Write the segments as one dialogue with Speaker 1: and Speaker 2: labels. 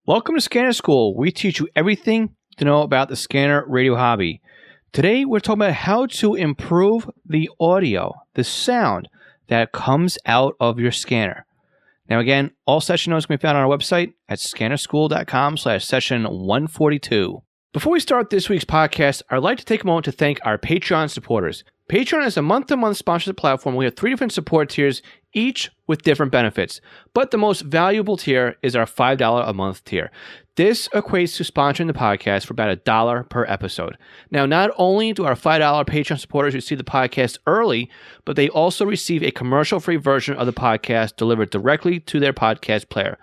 Speaker 1: Welcome to Scanner School. We teach you everything to know about the scanner radio hobby. Today, we're talking about how to improve the audio, the sound that comes out of your scanner. Now, again, all session notes can be found on our website at scannerschool.com/session 142. Before we start this week's podcast, I'd like to take a moment to thank our Patreon supporters. Patreon is a month-to-month sponsorship platform. We have 3 different support tiers, each with different benefits. But the most valuable tier is our $5 a month tier. This equates to sponsoring the podcast for about $1 per episode. Now, not only do our $5 Patreon supporters receive the podcast early, but they also receive a commercial-free version of the podcast delivered directly to their podcast player.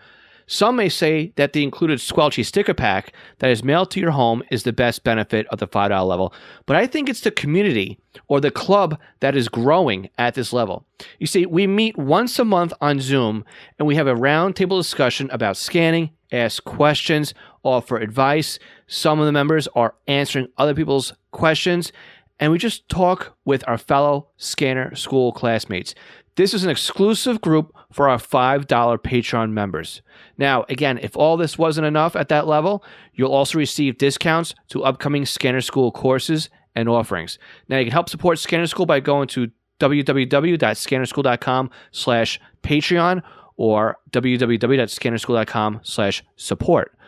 Speaker 1: Some may say that the included squelchy sticker pack that is mailed to your home is the best benefit of the $5 level, but I think it's the community or the club that is growing at this level. You see, we meet once a month on Zoom, and we have a roundtable discussion about scanning, ask questions, offer advice. Some of the members are answering other people's questions, and we just talk with our fellow Scanner School classmates. This is an exclusive group for our $5 Patreon members. Now, again, if all this wasn't enough at that level, you'll also receive discounts to upcoming Scanner School courses and offerings. Now, you can help support Scanner School by going to www.scannerschool.com/Patreon or www.scannerschool.com/support.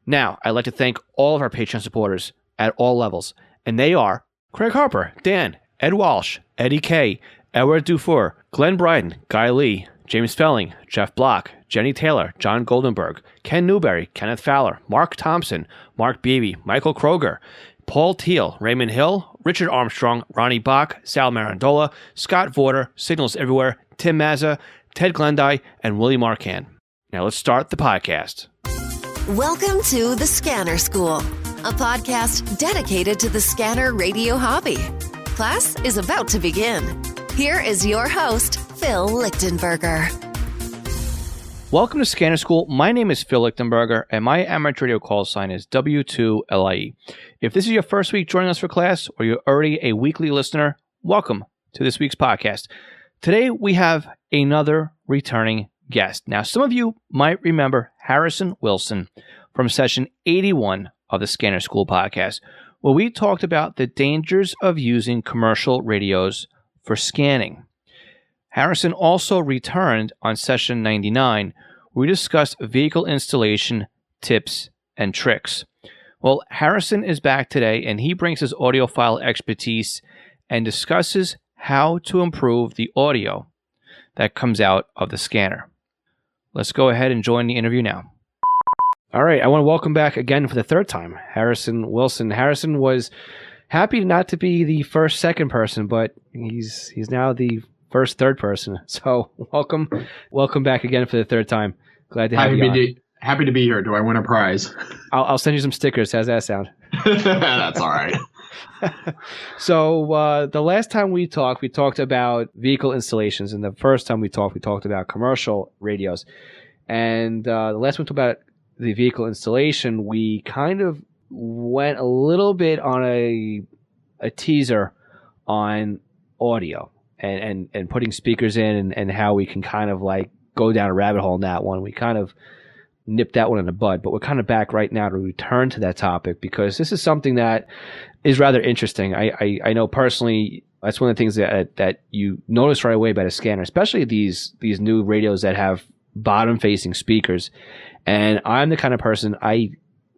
Speaker 1: Now, I'd like to thank all of our Patreon supporters at all levels, and they are Craig Harper, Dan, Ed Walsh, Eddie K., Edward Dufour, Glenn Bryden, Guy Lee, James Felling, Jeff Block, Jenny Taylor, John Goldenberg, Ken Newberry, Kenneth Fowler, Mark Thompson, Mark Beebe, Michael Kroger, Paul Teal, Raymond Hill, Richard Armstrong, Ronnie Bach, Sal Marandola, Scott Vorder, Signals Everywhere, Tim Mazza, Ted Glendy, and Willie Marcan. Now let's start the podcast.
Speaker 2: Welcome to The Scanner School, a podcast dedicated to the scanner radio hobby. Class is about to begin. Here is your host, Phil Lichtenberger.
Speaker 1: Welcome to Scanner School. My name is Phil Lichtenberger, and my amateur radio call sign is W2LIE. If this is your first week joining us for class, or you're already a weekly listener, welcome to this week's podcast. Today, we have another returning guest. Now, some of you might remember Harrison Wilson from session 81 of the Scanner School podcast, where we talked about the dangers of using commercial radios for scanning. Harrison also returned on session 99, where we discussed vehicle installation tips and tricks. Well, Harrison is back today, and he brings his audiophile expertise and discusses how to improve the audio that comes out of the scanner. Let's go ahead and join the interview now. All right, I want to welcome back again for the third time, Harrison Wilson. Harrison was happy not to be the first second person, but he's now the first third person. So welcome back again for the third time. Glad to have you on.
Speaker 3: Happy to be here. Do I win a prize?
Speaker 1: I'll send you some stickers. How's that sound?
Speaker 3: That's all right.
Speaker 1: So the last time we talked about vehicle installations, and the first time we talked about commercial radios. And the last one we talked about the vehicle installation, we kind of went a little bit on a teaser on audio and putting speakers in and how we can kind of like go down a rabbit hole in that one. We kind of nipped that one in the bud, but we're kind of back right now to return to that topic because this is something that is rather interesting. I know personally that's one of the things that you notice right away about a scanner, especially these new radios that have bottom-facing speakers. And I'm the kind of person, I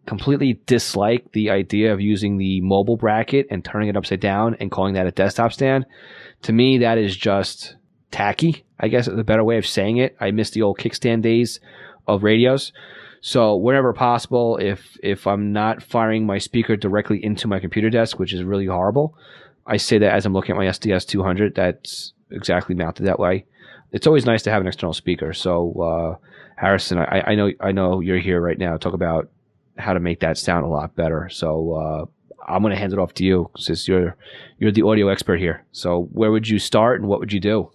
Speaker 1: completely dislike the idea of using the mobile bracket and turning it upside down and calling that a desktop stand. To me, that is just tacky, I guess is a better way of saying it. I miss the old kickstand days of radios. So whenever possible, if I'm not firing my speaker directly into my computer desk, which is really horrible, I say that as I'm looking at my SDS 200 that's exactly mounted that way. It's always nice to have an external speaker. So Harrison, I know you're here right now to talk about how to make that sound a lot better. So I'm going to hand it off to you since you're the audio expert here. So where would you start and what would you do?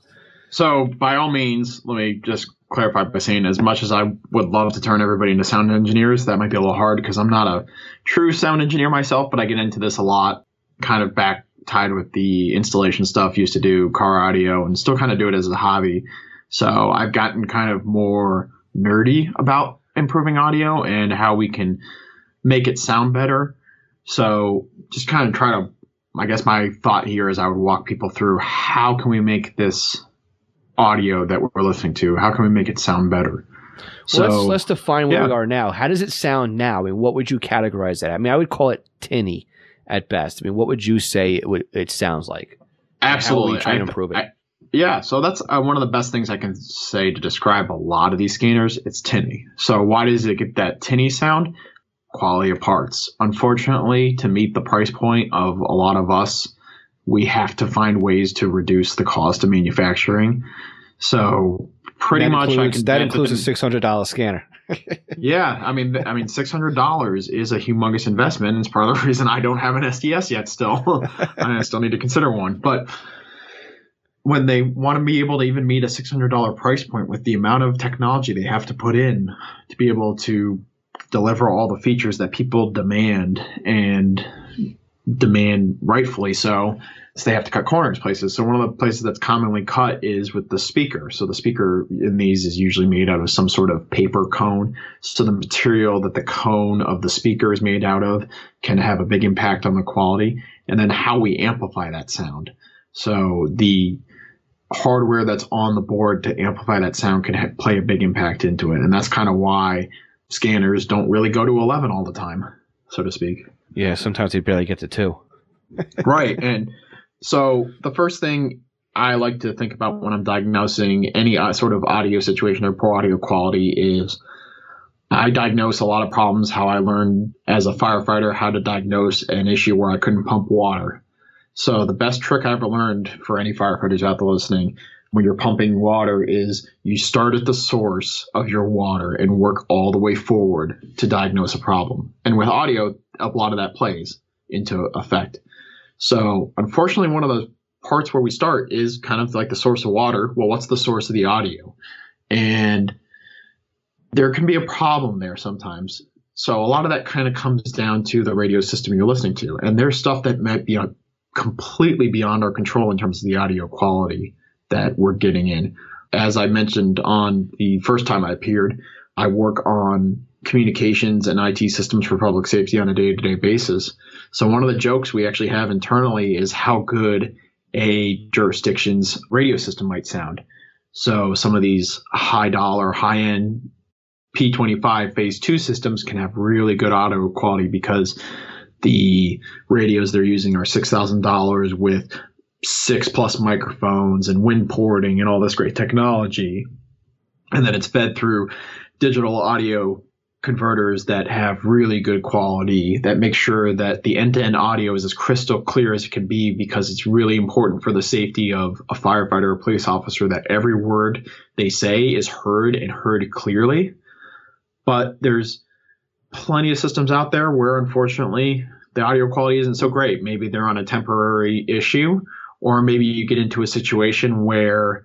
Speaker 3: So by all means, let me just clarify by saying as much as I would love to turn everybody into sound engineers, that might be a little hard because I'm not a true sound engineer myself, but I get into this a lot, kind of back tied with the installation stuff, used to do car audio and still kind of do it as a hobby. So I've gotten kind of more nerdy about improving audio and how we can make it sound better. So just kind of try to, I guess my thought here is I would walk people through how can we make this audio that we're listening to, how can we make it sound better?
Speaker 1: Well,
Speaker 3: So
Speaker 1: let's define where we are now. How does it sound now? I mean, what would you categorize that? I mean, I would call it tinny at best. I mean, what would you say it sounds like?
Speaker 3: absolutely.
Speaker 1: How are we trying to improve it?
Speaker 3: Yeah, so that's one of the best things I can say to describe a lot of these scanners. It's tinny. So why does it get that tinny sound? Quality of parts. Unfortunately, to meet the price point of a lot of us, we have to find ways to reduce the cost of manufacturing. So pretty much
Speaker 1: that includes a $600 scanner.
Speaker 3: Yeah, I mean $600 is a humongous investment. It's part of the reason I don't have an SDS yet still. I still need to consider one. But when they want to be able to even meet a $600 price point with the amount of technology they have to put in to be able to deliver all the features that people demand and demand rightfully so they have to cut corners places. So one of the places that's commonly cut is with the speaker. So the speaker in these is usually made out of some sort of paper cone. So the material that the cone of the speaker is made out of can have a big impact on the quality, and then how we amplify that sound. So the hardware that's on the board to amplify that sound can play a big impact into it. And that's kind of why scanners don't really go to 11 all the time, so to speak.
Speaker 1: Yeah, sometimes they barely get to 2.
Speaker 3: Right. And so the first thing I like to think about when I'm diagnosing any sort of audio situation or poor audio quality is I diagnose a lot of problems, how I learned as a firefighter how to diagnose an issue where I couldn't pump water. So the best trick I ever learned for any firefighters out there listening when you're pumping water is you start at the source of your water and work all the way forward to diagnose a problem. And with audio, a lot of that plays into effect. So unfortunately, one of the parts where we start is kind of like the source of water. Well, what's the source of the audio? And there can be a problem there sometimes. So a lot of that kind of comes down to the radio system you're listening to. And there's stuff that might be completely beyond our control in terms of the audio quality that we're getting in. As I mentioned on the first time I appeared, I work on communications and IT systems for public safety on a day-to-day basis. So one of the jokes we actually have internally is how good a jurisdiction's radio system might sound. So some of these high-dollar, high-end P25 Phase 2 systems can have really good audio quality because the radios they're using are $6,000 with 6+ microphones and wind porting and all this great technology. And then it's fed through digital audio converters that have really good quality that make sure that the end-to-end audio is as crystal clear as it can be, because it's really important for the safety of a firefighter or police officer that every word they say is heard and heard clearly. But there's plenty of systems out there where unfortunately the audio quality isn't so great. Maybe they're on a temporary issue, or maybe you get into a situation where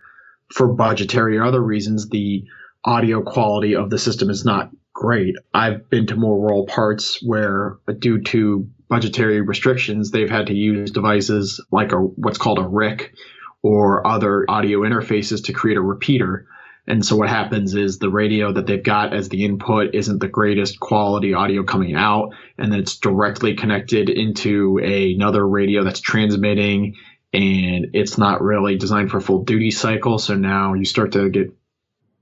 Speaker 3: for budgetary or other reasons, the audio quality of the system is not great. I've been to more rural parts where due to budgetary restrictions, they've had to use devices like what's called a RIC or other audio interfaces to create a repeater. And so what happens is the radio that they've got as the input isn't the greatest quality audio coming out, and then it's directly connected into another radio that's transmitting, and it's not really designed for full duty cycle. So now you start to get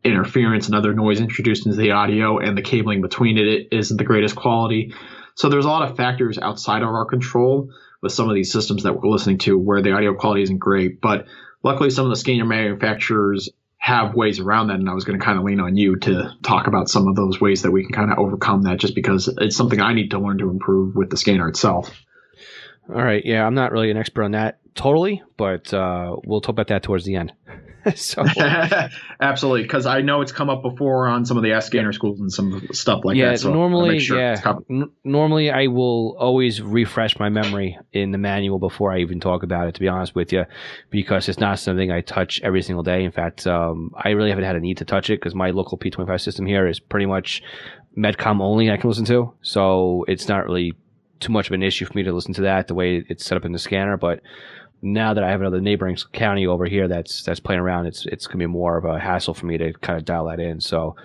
Speaker 3: interference and other noise introduced into the audio, and the cabling between it isn't the greatest quality. So there's a lot of factors outside of our control with some of these systems that we're listening to where the audio quality isn't great. But luckily some of the scanner manufacturers have ways around that, and I was going to kind of lean on you to talk about some of those ways that we can kind of overcome that, just because it's something I need to learn to improve with the scanner itself.
Speaker 1: All right. Yeah, I'm not really an expert on that totally, but we'll talk about that towards the end. So
Speaker 3: absolutely, because I know it's come up before on some of the Ask Scanner schools and some stuff like that. So
Speaker 1: normally I will always refresh my memory in the manual before I even talk about it, to be honest with you, because it's not something I touch every single day. In fact, I really haven't had a need to touch it because my local P25 system here is pretty much Medcom only I can listen to, so it's not really too much of an issue for me to listen to that the way it's set up in the scanner. But now that I have another neighboring county over here that's playing around, it's going to be more of a hassle for me to kind of dial that in. So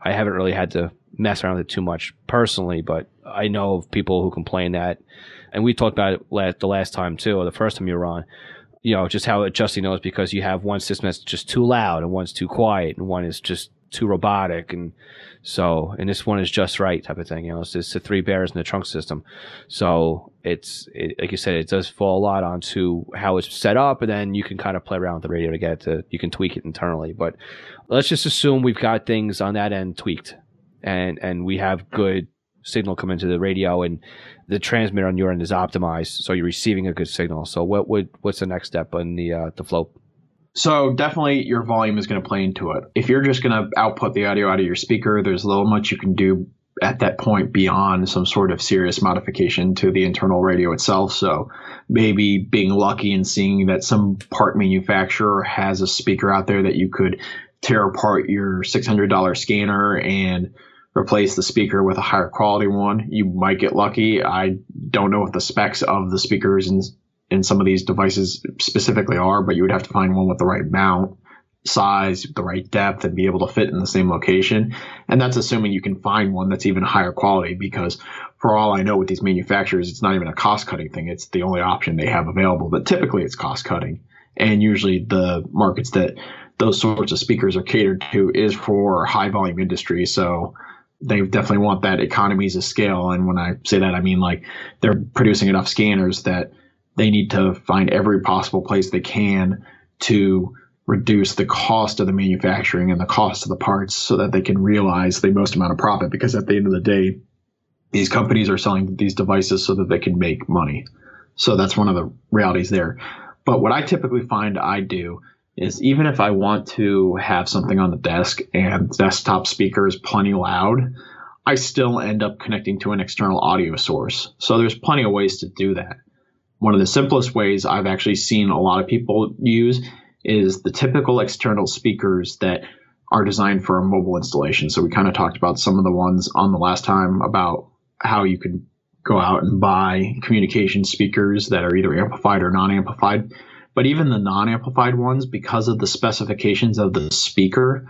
Speaker 1: I haven't really had to mess around with it too much personally, but I know of people who complain that, and we talked about it the last time too, or the first time you were on, just how adjusting those, because you have one system that's just too loud and one's too quiet and one is just too robotic, and this one is just right type of thing. It's the three bears in the trunk system. So like you said, it does fall a lot onto how it's set up, and then you can kind of play around with the radio to get it to, you can tweak it internally. But let's just assume we've got things on that end tweaked, and we have good signal come into the radio, and the transmitter on your end is optimized, so you're receiving a good signal. So what's the next step on the flow?
Speaker 3: So definitely your volume is going to play into it. If you're just going to output the audio out of your speaker, there's little much you can do at that point beyond some sort of serious modification to the internal radio itself. So maybe being lucky and seeing that some part manufacturer has a speaker out there that you could tear apart your $600 scanner and replace the speaker with a higher quality one. You might get lucky. I don't know what the specs of the speakers in some of these devices specifically are, but you would have to find one with the right mount, size, the right depth, and be able to fit in the same location. And that's assuming you can find one that's even higher quality, because for all I know with these manufacturers, it's not even a cost-cutting thing. It's the only option they have available. But typically it's cost-cutting. And usually the markets that those sorts of speakers are catered to is for high-volume industry. So they definitely want that economies of scale. And when I say that, I mean like they're producing enough scanners that they need to find every possible place they can to reduce the cost of the manufacturing and the cost of the parts so that they can realize the most amount of profit. Because at the end of the day, these companies are selling these devices so that they can make money. So that's one of the realities there. But what I typically find I do is, even if I want to have something on the desk and desktop speaker is plenty loud, I still end up connecting to an external audio source. So there's plenty of ways to do that. One of the simplest ways I've actually seen a lot of people use is the typical external speakers that are designed for a mobile installation. So we kind of talked about some of the ones on the last time about how you could go out and buy communication speakers that are either amplified or non-amplified. But even the non-amplified ones, because of the specifications of the speaker.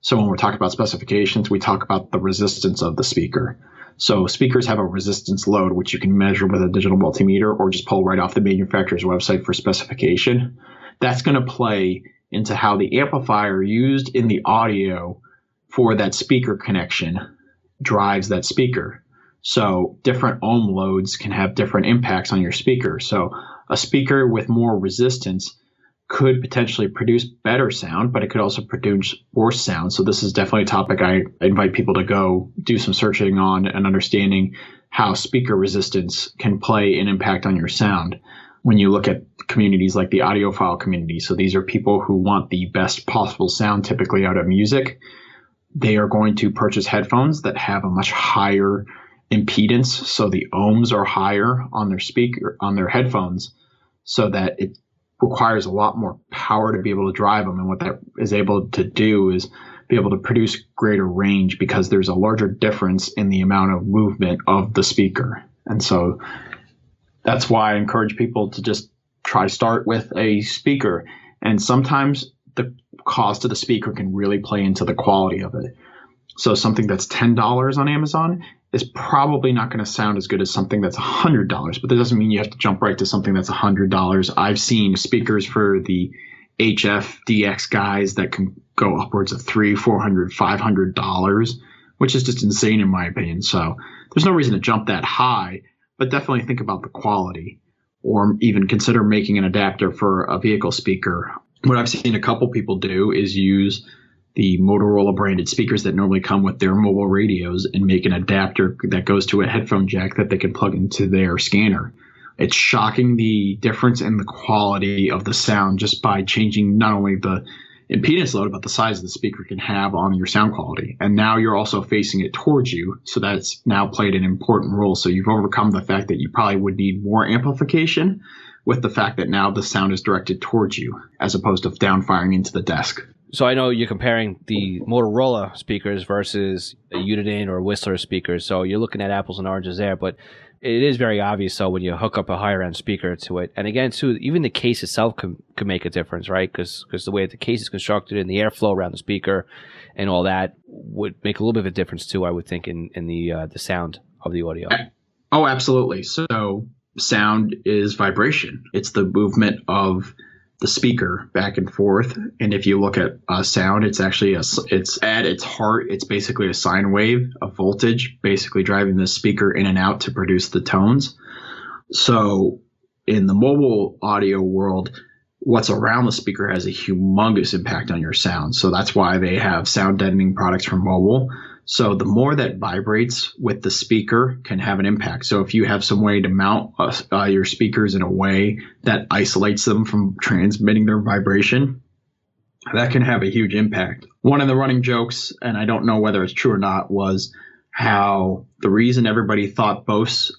Speaker 3: So when we're talking about specifications, we talk about the resistance of the speaker. So speakers have a resistance load, which you can measure with a digital multimeter or just pull right off the manufacturer's website for specification. That's going to play into how the amplifier used in the audio for that speaker connection drives that speaker. So different ohm loads can have different impacts on your speaker. So a speaker with more resistance could potentially produce better sound, but it could also produce worse sound. So this is definitely a topic I invite people to go do some searching on and understanding how speaker resistance can play an impact on your sound. When you look at communities like the audiophile community, so these are people who want the best possible sound typically out of music, they are going to purchase headphones that have a much higher impedance. So the ohms are higher on their speaker, on their headphones, so that it requires a lot more power to be able to drive them. And what that is able to do is be able to produce greater range, because there's a larger difference in the amount of movement of the speaker. And so that's why I encourage people to just start with a speaker. And sometimes the cost of the speaker can really play into the quality of it. So something that's $10 on Amazon is probably not going to sound as good as something that's $100, but that doesn't mean you have to jump right to something that's $100. I've seen speakers for the HF DX guys that can go upwards of $300, $400, $500, which is just insane in my opinion. So there's no reason to jump that high, but definitely think about the quality, or even consider making an adapter for a vehicle speaker. What I've seen a couple people do is use the Motorola branded speakers that normally come with their mobile radios and make an adapter that goes to a headphone jack that they can plug into their scanner. It's shocking the difference in the quality of the sound just by changing not only the impedance load, but the size of the speaker can have on your sound quality. And now you're also facing it towards you, so that's now played an important role. So you've overcome the fact that you probably would need more amplification with the fact that now the sound is directed towards you as opposed to down firing into the desk.
Speaker 1: So I know you're comparing the Motorola speakers versus a Uniden or Whistler speakers. So you're looking at apples and oranges there, but it is very obvious. So when you hook up a higher end speaker to it, and again, too, even the case itself can make a difference, right? Because the way the case is constructed and the airflow around the speaker and all that would make a little bit of a difference too, I would think, in the sound of the audio.
Speaker 3: Oh, absolutely. So sound is vibration. It's the movement of the speaker back and forth. And if you look at sound, it's actually it's at its heart, it's basically a sine wave, a voltage, basically driving the speaker in and out to produce the tones. So in the mobile audio world, what's around the speaker has a humongous impact on your sound. So that's why they have sound deadening products for mobile. So the more that vibrates with the speaker can have an impact. So if you have some way to mount your speakers in a way that isolates them from transmitting their vibration, that can have a huge impact. One of the running jokes, and I don't know whether it's true or not, was how the reason everybody thought Bose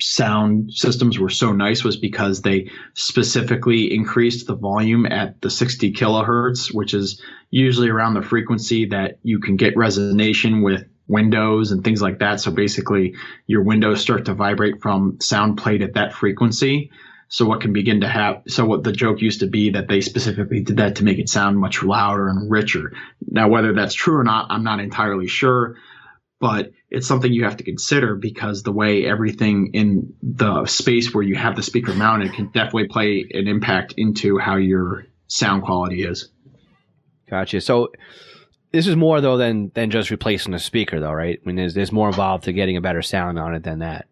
Speaker 3: sound systems were so nice was because they specifically increased the volume at the 60 kilohertz, which is usually around the frequency that you can get resonation with windows and things like that. So basically your windows start to vibrate from sound played at that frequency. So what can begin to happen? So what the joke used to be that they specifically did that to make it sound much louder and richer. Now, whether that's true or not, I'm not entirely sure. But it's something you have to consider because the way everything in the space where you have the speaker mounted can definitely play an impact into how your sound quality is.
Speaker 1: Gotcha. So this is more, though, than just replacing a speaker, though, right? I mean, there's more involved to getting a better sound on it than that.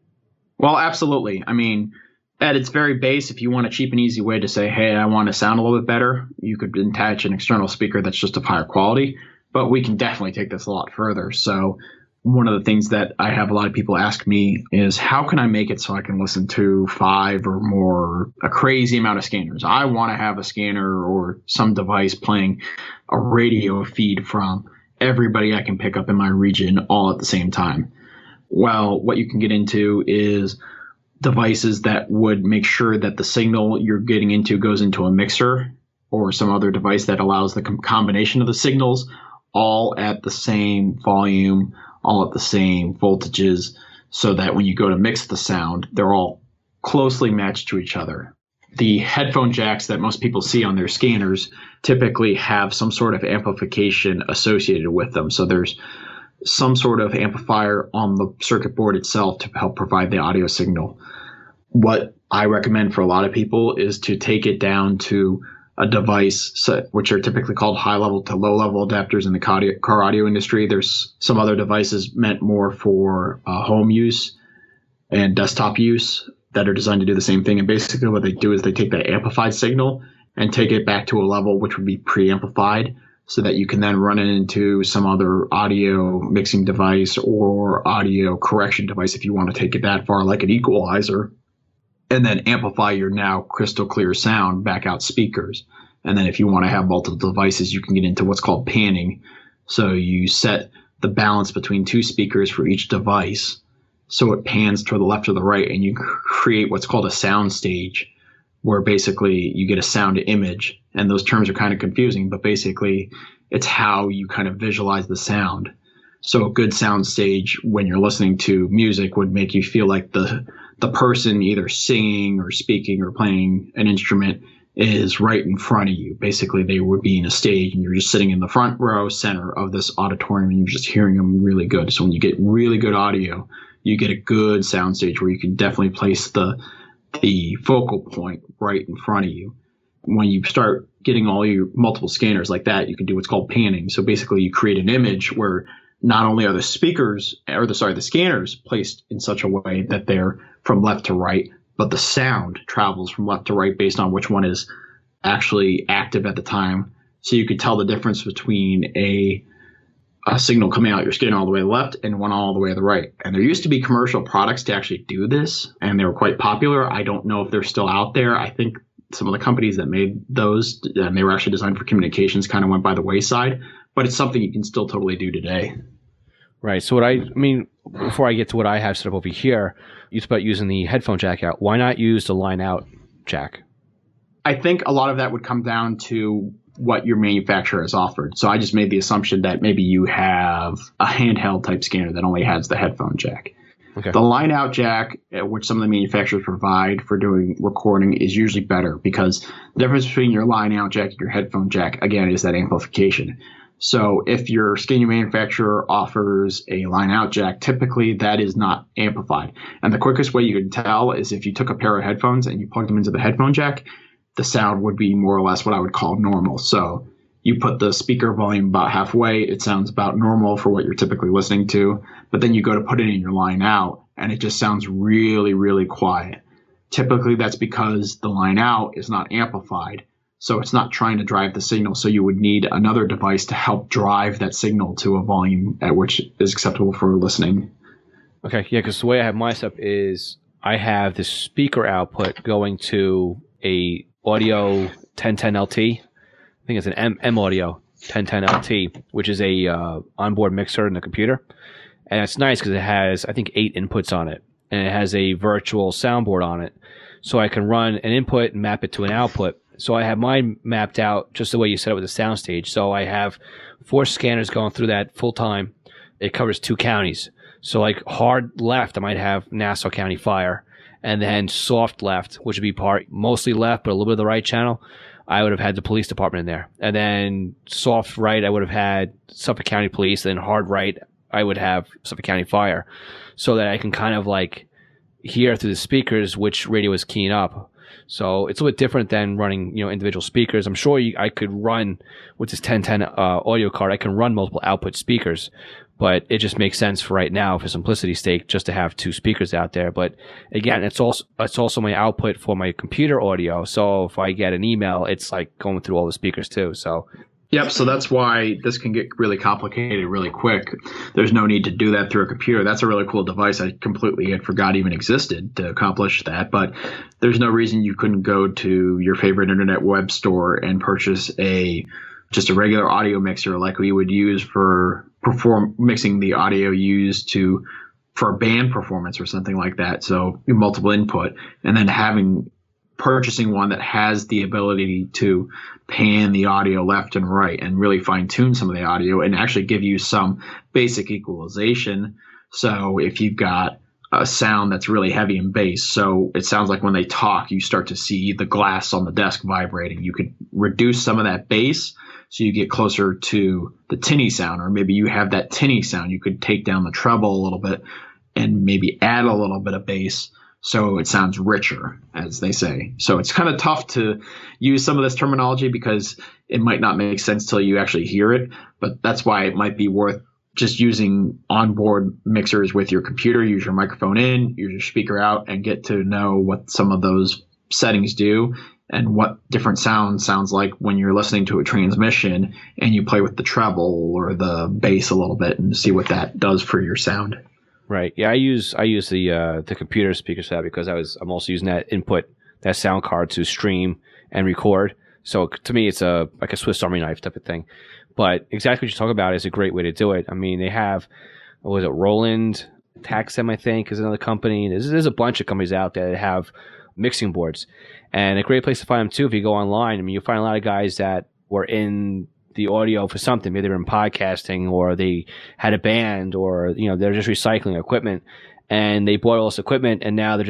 Speaker 3: Well, absolutely. I mean, at its very base, if you want a cheap and easy way to say, hey, I want to sound a little bit better, you could attach an external speaker that's just of higher quality. But we can definitely take this a lot further. So one of the things that I have a lot of people ask me is how can I make it so I can listen to 5 or more, a crazy amount of scanners? I want to have a scanner or some device playing a radio feed from everybody I can pick up in my region all at the same time. Well, what you can get into is devices that would make sure that the signal you're getting into goes into a mixer or some other device that allows the combination of the signals all at the same volume, all at the same voltages, so that when you go to mix the sound, they're all closely matched to each other. The headphone jacks that most people see on their scanners typically have some sort of amplification associated with them. So there's some sort of amplifier on the circuit board itself to help provide the audio signal. What I recommend for a lot of people is to take it down to a device, which are typically called high-level to low-level adapters in the car audio industry. There's some other devices meant more for home use and desktop use that are designed to do the same thing. And basically what they do is they take that amplified signal and take it back to a level which would be preamplified so that you can then run it into some other audio mixing device or audio correction device if you want to take it that far, like an equalizer, and then amplify your now crystal clear sound back out speakers. And then if you want to have multiple devices, you can get into what's called panning. So you set the balance between 2 speakers for each device so it pans to the left or the right, and you create what's called a sound stage, where basically you get a sound image. And those terms are kind of confusing, but basically it's how you kind of visualize the sound. So a good sound stage when you're listening to music would make you feel like the person either singing or speaking or playing an instrument is right in front of you. Basically, they would be in a stage and you're just sitting in the front row center of this auditorium and you're just hearing them really good. So when you get really good audio, you get a good sound stage where you can definitely place the focal point right in front of you. When you start getting all your multiple scanners like that, you can do what's called panning. So basically you create an image where not only are the scanners placed in such a way that they're from left to right, but the sound travels from left to right based on which one is actually active at the time. So you could tell the difference between a signal coming out your scanner all the way to the left and one all the way to the right. And there used to be commercial products to actually do this, and they were quite popular. I don't know if they're still out there. I think some of the companies that made those, and they were actually designed for communications, kind of went by the wayside. But it's something you can still totally do today.
Speaker 1: Right. So before I get to what I have set up over here, you talk about using the headphone jack out. Why not use the line out jack?
Speaker 3: I think a lot of that would come down to what your manufacturer has offered. So I just made the assumption that maybe you have a handheld type scanner that only has the headphone jack.
Speaker 1: Okay.
Speaker 3: The line out jack, which some of the manufacturers provide for doing recording, is usually better because the difference between your line out jack and your headphone jack, again, is that amplification. So if your scanner manufacturer offers a line out jack, typically that is not amplified. And the quickest way you can tell is if you took a pair of headphones and you plugged them into the headphone jack, the sound would be more or less what I would call normal. So you put the speaker volume about halfway, it sounds about normal for what you're typically listening to, but then you go to put it in your line out and it just sounds really, really quiet. Typically that's because the line out is not amplified, so it's not trying to drive the signal. So you would need another device to help drive that signal to a volume at which is acceptable for listening.
Speaker 1: Okay, yeah, because the way I have my setup is I have this speaker output going to a audio 1010 LT. I think it's an M audio 1010 LT, which is a onboard mixer in the computer. And it's nice because it has, I think, 8 inputs on it. And it has a virtual soundboard on it. So I can run an input and map it to an output. So I have mine mapped out just the way you set it with the soundstage. So I have 4 scanners going through that full time. It covers 2 counties. So like hard left, I might have Nassau County Fire. And then soft left, which would be mostly left, but a little bit of the right channel, I would have had the police department in there. And then soft right, I would have had Suffolk County Police. And then hard right, I would have Suffolk County Fire. So that I can kind of like hear through the speakers which radio is keying up. So it's a little bit different than running, individual speakers. I'm sure I could run with this 1010 audio card. I can run multiple output speakers, but it just makes sense for right now, for simplicity's sake, just to have 2 speakers out there. But again, it's also my output for my computer audio. So if I get an email, it's like going through all the speakers too. So.
Speaker 3: Yep, so that's why this can get really complicated really quick. There's no need to do that through a computer. That's a really cool device I completely had forgot even existed to accomplish that. But there's no reason you couldn't go to your favorite internet web store and purchase just a regular audio mixer like we would use for mixing the audio used for a band performance or something like that. So multiple input, and then purchasing one that has the ability to pan the audio left and right and really fine tune some of the audio and actually give you some basic equalization. So if you've got a sound that's really heavy in bass, so it sounds like when they talk, you start to see the glass on the desk vibrating. You could reduce some of that bass so you get closer to the tinny sound, or maybe you have that tinny sound. You could take down the treble a little bit and maybe add a little bit of bass so it sounds richer, as they say. So it's kind of tough to use some of this terminology because it might not make sense till you actually hear it, but that's why it might be worth just using onboard mixers with your computer. Use your microphone in, use your speaker out, and get to know what some of those settings do and what different sounds like when you're listening to a transmission and you play with the treble or the bass a little bit and see what that does for your sound.
Speaker 1: Right. Yeah, I use the computer speakers for that because I'm also using that sound card to stream and record. So to me, it's like a Swiss Army knife type of thing. But exactly what you talk about is a great way to do it. I mean, they have, what was it, Roland Taxem, I think, is another company. There's a bunch of companies out there that have mixing boards, and a great place to find them too. If you go online, I mean, you find a lot of guys that were in the audio for something. Maybe they were in podcasting, or they had a band, or they're just recycling equipment, and they bought all this equipment, and now they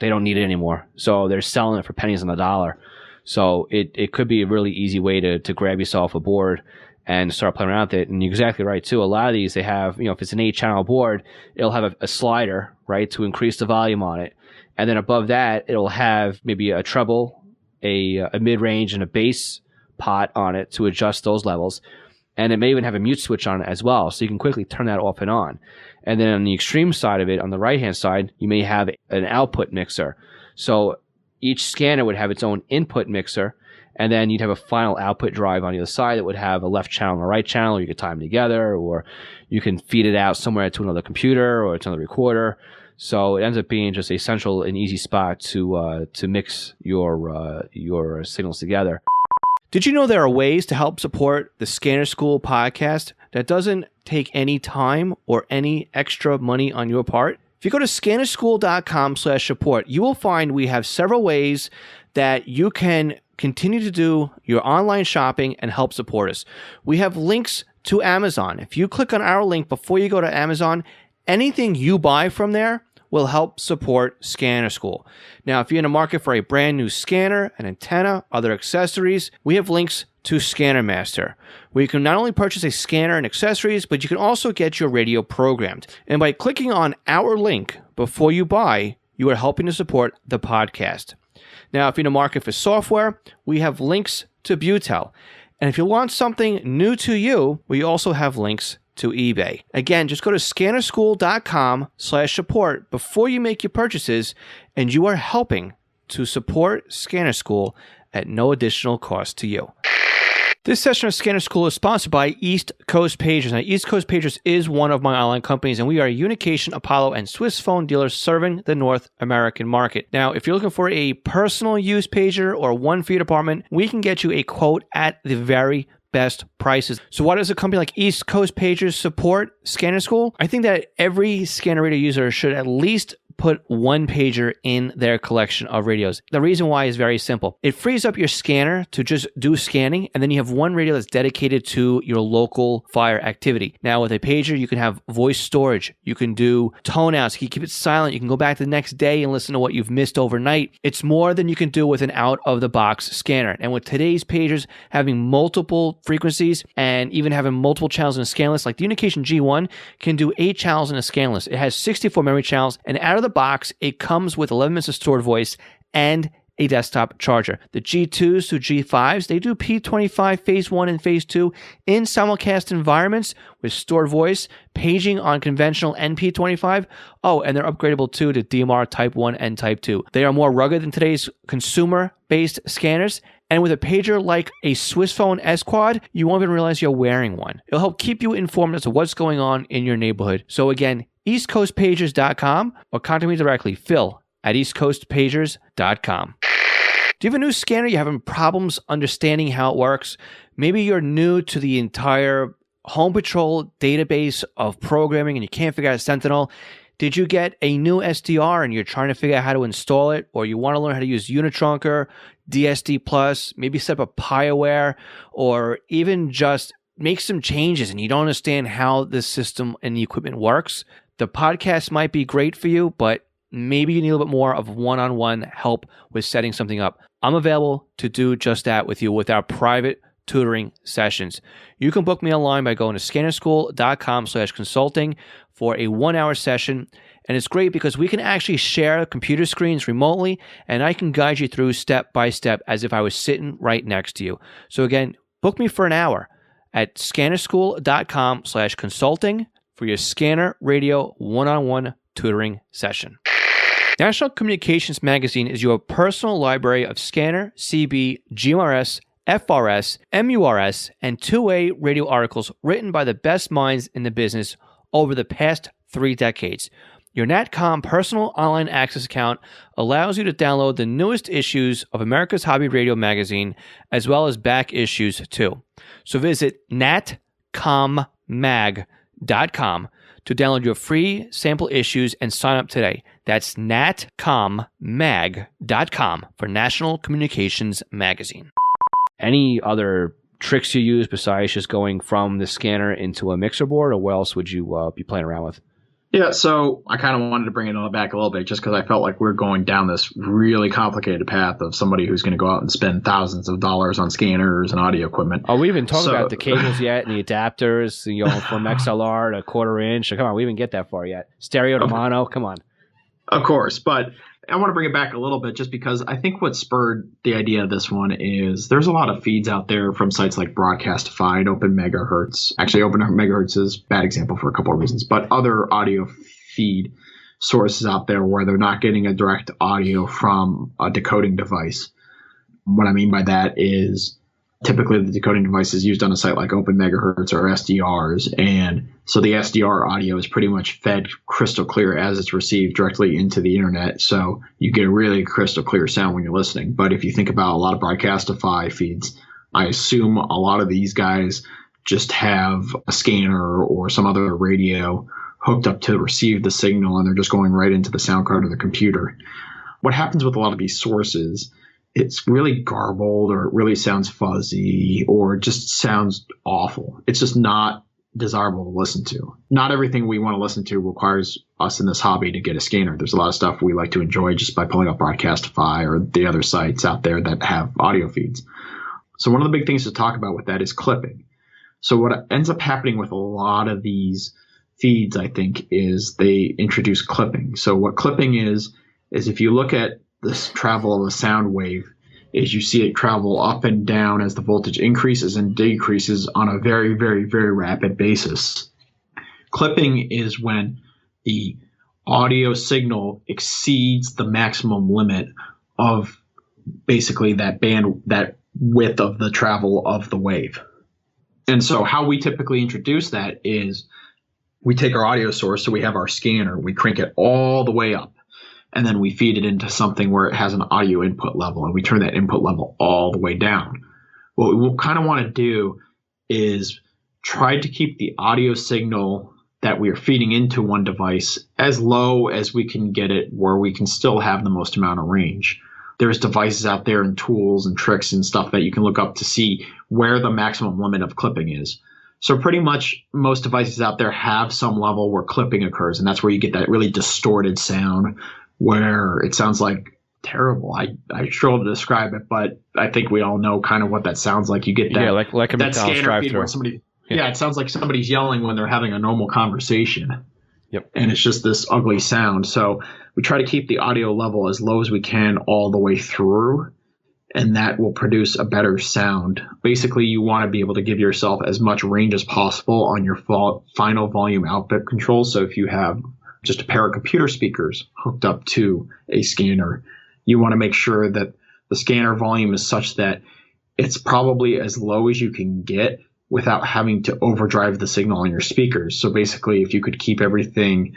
Speaker 1: don't need it anymore. So they're selling it for pennies on the dollar. So it could be a really easy way to grab yourself a board and start playing around with it. And you're exactly right too. A lot of these, they have, if it's an 8-channel board, it'll have a slider, right, to increase the volume on it. And then above that, it'll have maybe a treble, a mid-range, and a bass pot on it to adjust those levels. And it may even have a mute switch on it as well, so you can quickly turn that off and on. And then on the extreme side of it, on the right-hand side, you may have an output mixer. So each scanner would have its own input mixer, and then you'd have a final output drive on the other side that would have a left channel and a right channel, or you could tie them together, or you can feed it out somewhere to another computer or to another recorder. So it ends up being just a central and easy spot to mix your signals together. Did you know there are ways to help support the Scanner School podcast that doesn't take any time or any extra money on your part? If you go to scannerschool.com/support, you will find we have several ways that you can continue to do your online shopping and help support us. We have links to Amazon. If you click on our link before you go to Amazon, anything you buy from there will help support Scanner School. Now, if you're in the market for a brand new scanner, an antenna, other accessories, we have links to Scanner Master, where you can not only purchase a scanner and accessories, but you can also get your radio programmed. And by clicking on our link before you buy, you are helping to support the podcast. Now, if you're in the market for software, we have links to Butel. And if you want something new to you, we also have links to eBay. Again, just go to scannerschool.com/support before you make your purchases, and you are helping to support Scanner School at no additional cost to you. This session of Scanner School is sponsored by East Coast Pagers. Now, East Coast Pagers is one of my online companies, and we are a Unication, Apollo, and Swiss phone dealers serving the North American market. Now, if you're looking for a personal use pager or one for your department, we can get you a quote at the very best prices. So why does a company like East Coast Pagers support Scanner School? I think that every scanner radio user should at least put one pager in their collection of radios. The reason why is very simple. It frees up your scanner to just do scanning, and then you have one radio that's dedicated to your local fire activity. Now, with a pager, you can have voice storage. You can do tone outs. You can keep it silent. You can go back the next day and listen to what you've missed overnight. It's more than you can do with an out-of-the-box scanner. And with today's pagers having multiple frequencies and even having multiple channels in a scan list, like the Unication G1 can do 8 channels in a scan list. It has 64 memory channels, and out of the box, it comes with 11 minutes of stored voice and a desktop charger. The G2s to G5s, they do P25 Phase 1 and Phase 2 in simulcast environments with stored voice, paging on conventional and P25. Oh, and they're upgradable too to DMR Type 1 and Type 2. They are more rugged than today's consumer-based scanners. And with a pager like a Swiss phone S-Quad, you won't even realize you're wearing one. It'll help keep you informed as to what's going on in your neighborhood. So again, eastcoastpagers.com or contact me directly, Phil at eastcoastpagers.com. Do you have a new scanner? You're having problems understanding how it works? Maybe you're new to the entire Home Patrol database of programming and you can't figure out Sentinel. Did you get a new SDR and you're trying to figure out how to install it? Or you want to learn how to use Unitrunker, DSD Plus, maybe set up a PieAware, or even just make some changes and you don't understand how this system and the equipment works? The podcast might be great for you, but maybe you need a little bit more of one-on-one help with setting something up. I'm available to do just that with you with our private tutoring sessions. You can book me online by going to scannerschool.com/consulting for a 1-hour session. And it's great because we can actually share computer screens remotely, and I can guide you through step by step as if I was sitting right next to you. So again, book me for an hour at scannerschool.com/consulting for your scanner radio one-on-one tutoring session. National Communications Magazine is your personal library of scanner, CB, GMRS, FRS, MURS, and two-way radio articles written by the best minds in the business over the past 3 decades. Your NatCom personal online access account allows you to download the newest issues of America's Hobby Radio magazine, as well as back issues too. So visit natcommag.com to download your free sample issues and sign up today. That's natcommag.com for National Communications Magazine. Any other tricks you use besides just going from the scanner into a mixer board, or what else would you be playing around with?
Speaker 3: Yeah, so I kind of wanted to bring it back a little bit just because I felt like we're going down this really complicated path of somebody who's going to go out and spend thousands of dollars on scanners and audio equipment.
Speaker 1: Oh, we even talked about the cables yet and the adapters, from XLR to 1/4 inch. Come on, we didn't get that far yet. Stereo to mono, come on.
Speaker 3: Of course, but I want to bring it back a little bit just because I think what spurred the idea of this one is there's a lot of feeds out there from sites like Broadcastify, Open Megahertz. Actually, Open Megahertz is a bad example for a couple of reasons, but other audio feed sources out there where they're not getting a direct audio from a decoding device. What I mean by that is typically the decoding device is used on a site like Open Megahertz or SDRs, and so the SDR audio is pretty much fed crystal clear as it's received directly into the internet, so you get a really crystal clear sound when you're listening. But if you think about a lot of Broadcastify feeds, I assume a lot of these guys just have a scanner or some other radio hooked up to receive the signal, and they're just going right into the sound card of the computer. What happens with a lot of these sources it's really garbled or it really sounds fuzzy or just sounds awful. It's just not desirable to listen to. Not everything we want to listen to requires us in this hobby to get a scanner. There's a lot of stuff we like to enjoy just by pulling up Broadcastify or the other sites out there that have audio feeds. So one of the big things to talk about with that is clipping. So what ends up happening with a lot of these feeds, I think, is they introduce clipping. So what clipping is if you look at this travel of a sound wave, is you see it travel up and down as the voltage increases and decreases on a very, very, very rapid basis. Clipping is when the audio signal exceeds the maximum limit of basically that width of the travel of the wave. And so how we typically introduce that is we take our audio source, so we have our scanner, we crank it all the way up, and then we feed it into something where it has an audio input level, and we turn that input level all the way down. What we kind of want to do is try to keep the audio signal that we are feeding into one device as low as we can get it where we can still have the most amount of range. There's devices out there and tools and tricks and stuff that you can look up to see where the maximum limit of clipping is. So pretty much most devices out there have some level where clipping occurs, and that's where you get that really distorted sound where it sounds like terrible. I struggle to describe it, but I think we all know kind of what that sounds like. You get that,
Speaker 1: like a
Speaker 3: that
Speaker 1: McDonald's
Speaker 3: scanner feed
Speaker 1: drive-through.
Speaker 3: where somebody, it sounds like somebody's yelling when they're having a normal conversation.
Speaker 1: Yep.
Speaker 3: And it's just this ugly sound. So we try to keep the audio level as low as we can all the way through, and that will produce a better sound. Basically, you want to be able to give yourself as much range as possible on your final volume output control. So if you have just a pair of computer speakers hooked up to a scanner, you want to make sure that the scanner volume is such that it's probably as low as you can get without having to overdrive the signal on your speakers. So basically, if you could keep everything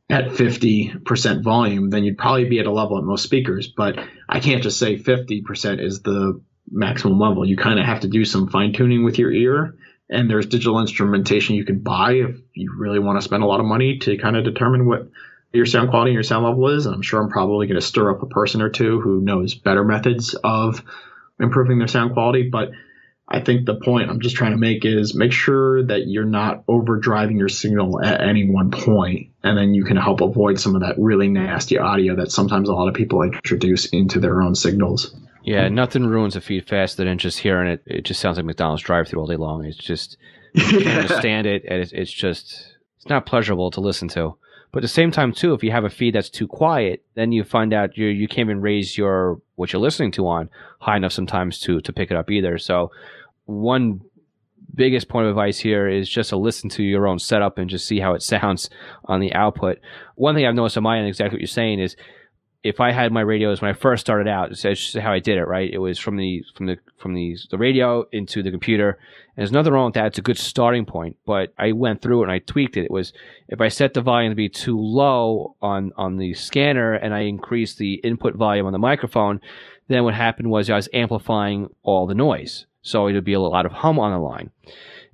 Speaker 3: at 50% volume, then you'd probably be at a level at most speakers. But I can't just say 50% is the maximum level. You kind of have to do some fine tuning with your ear. And there's digital instrumentation you can buy if you really want to spend a lot of money to kind of determine what your sound quality and your sound level is. And I'm sure I'm probably going to stir up a person or two who knows better methods of improving their sound quality. But I think the point I'm just trying to make is make sure that you're not overdriving your signal at any one point, and then you can help avoid some of that really nasty audio that sometimes a lot of people introduce into their own signals.
Speaker 1: Yeah, nothing ruins a feed faster than just hearing it. It just sounds like McDonald's drive-through all day long. It's just, you can't understand it, and it's not pleasurable to listen to. But at the same time, too, if you have a feed that's too quiet, then you find out you can't even raise what you're listening to on high enough sometimes to pick it up either. So one biggest point of advice here is just to listen to your own setup and just see how it sounds on the output. One thing I've noticed on my end, exactly what you're saying, is if I had my radios when I first started out, it's just how I did it, right? It was from the radio into the computer. And there's nothing wrong with that. It's a good starting point. But I went through it and I tweaked it. It was if I set the volume to be too low on the scanner and I increased the input volume on the microphone, then what happened was I was amplifying all the noise. So it would be a lot of hum on the line.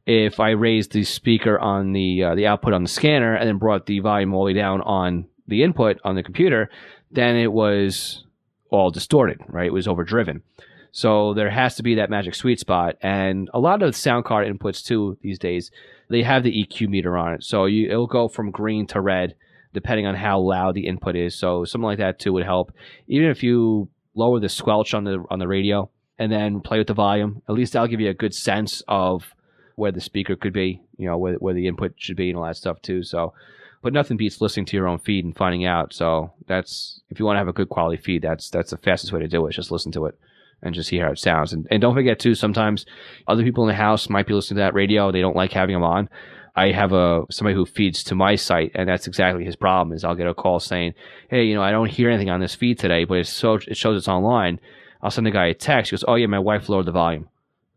Speaker 1: If I raised the speaker on the output on the scanner and then brought the volume all the way down on the input on the computer, then it was all distorted, right? It was overdriven. So there has to be that magic sweet spot. And a lot of the sound card inputs too these days, they have the EQ meter on it. So it'll go from green to red depending on how loud the input is. So something like that too would help. Even if you lower the squelch on the radio and then play with the volume, at least that'll give you a good sense of where the speaker could be, where the input should be and all that stuff too. So, but nothing beats listening to your own feed and finding out. So that's, if you want to have a good quality feed, that's the fastest way to do it. Just listen to it and just hear how it sounds. And don't forget too, sometimes other people in the house might be listening to that radio. They don't like having them on. I have somebody who feeds to my site, and that's exactly his problem. Is I'll get a call saying, "Hey, I don't hear anything on this feed today, but it shows it's online." I'll send the guy a text. He goes, "Oh yeah, my wife lowered the volume."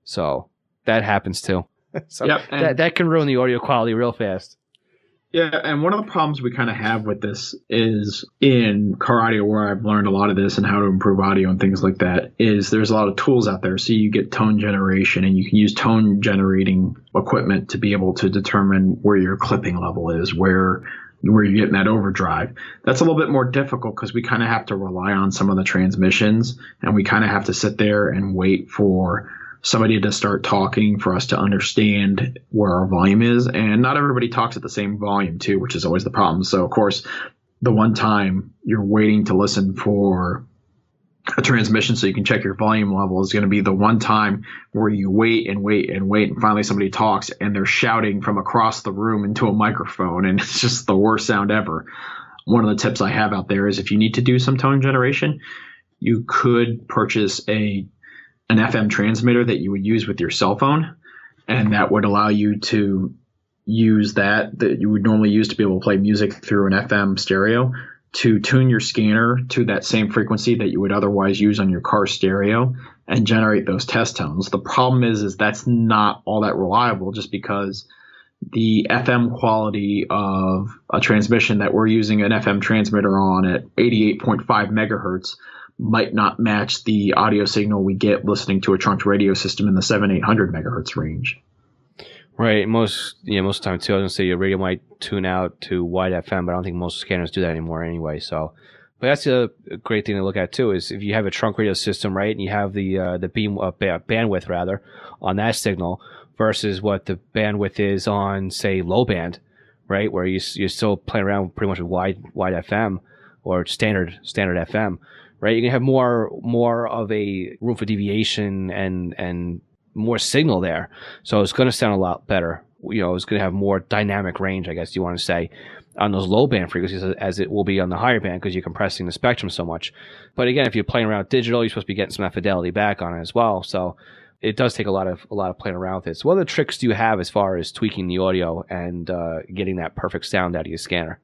Speaker 1: So that happens too. So
Speaker 3: yep,
Speaker 1: that can ruin the audio quality real fast.
Speaker 3: Yeah, and one of the problems we kind of have with this is in car audio, where I've learned a lot of this and how to improve audio and things like that, is there's a lot of tools out there. So you get tone generation, and you can use tone generating equipment to be able to determine where your clipping level is, where where you're getting that overdrive. That's a little bit more difficult because we kind of have to rely on some of the transmissions, and we kind of have to sit there and wait for somebody to start talking for us to understand where our volume is. And not everybody talks at the same volume too, which is always the problem. So of course, the one time you're waiting to listen for a transmission so you can check your volume level is going to be the one time where you wait and wait and wait, and finally somebody talks and they're shouting from across the room into a microphone, and it's just the worst sound ever. One of the tips I have out there is if you need to do some tone generation, you could purchase an FM transmitter that you would use with your cell phone, and that would allow you to use that you would normally use to be able to play music through an FM stereo to tune your scanner to that same frequency that you would otherwise use on your car stereo and generate those test tones. The problem is that's not all that reliable, just because the FM quality of a transmission that we're using an FM transmitter on at 88.5 megahertz might not match the audio signal we get listening to a trunked radio system in the 700-800 megahertz range.
Speaker 1: Right. Most of the time too, I was gonna say your radio might tune out to wide FM, but I don't think most scanners do that anymore anyway. So, but that's a great thing to look at too. Is if you have a trunk radio system, right, and you have the beam bandwidth rather on that signal versus what the bandwidth is on, say, low band, right, where you're still playing around pretty much with wide FM or standard FM, right. You can have more of a room for deviation and more signal there, so it's going to sound a lot better. It's going to have more dynamic range, I guess you want to say, on those low band frequencies as it will be on the higher band because you're compressing the spectrum so much. But again, if you're playing around with digital, you're supposed to be getting some of that fidelity back on it as well. So it does take a lot of playing around with it. So what other tricks do you have as far as tweaking the audio and getting that perfect sound out of your scanner?